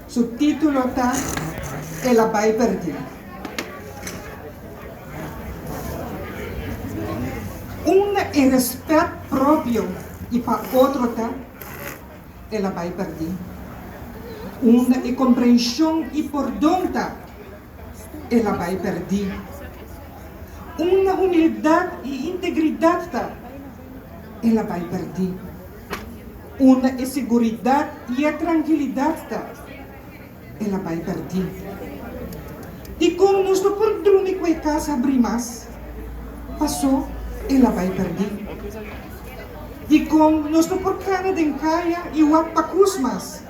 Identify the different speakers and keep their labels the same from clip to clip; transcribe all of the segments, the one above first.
Speaker 1: Su título está El Abay Perdido. Un respeto propio y para otro está El Abay Perdido. Una comprensión y perdón está El Abay Perdido. Una humildad y integridad está El Abay Perdido. Una seguridad y tranquilidad está El Abay Perdido. Y con nuestro perdón y casa brimas pasó El Abay Perdido. Y con nuestro porcana de encaya y guapacusmas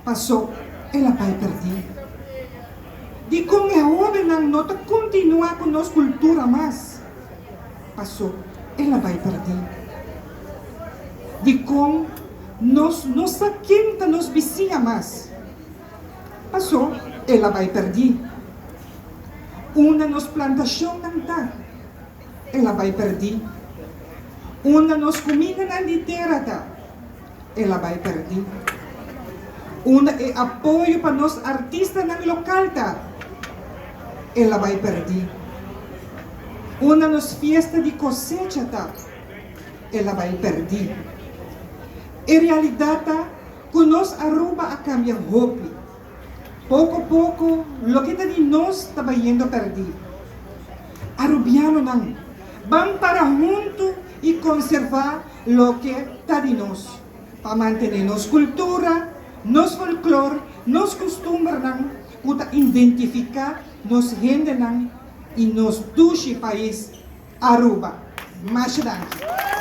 Speaker 1: pasó El Abay Perdido. Y con el joven nota continúa con nuestra cultura más pasó El Abay Perdido. Y con nos quinta nos vicia más pasó El Abay Perdido. Una nos plantación cantar El Abay Perdido. Una nos comida na literata El Abay Perdido. Una apoio para nos artistas na local ta El Abay Perdido. Una nos fiesta de cosecha ta El Abay Perdido. En realidad ta que nos arruba a cambiar hopi. Poco a poco lo que de nos está yendo perdido. Arubiano nan van para junto y conservar lo que está de nos, para mantener nos cultura, nos folclore, nos costumbres, para identificar nos gente y nos duche país Aruba. Más gracias.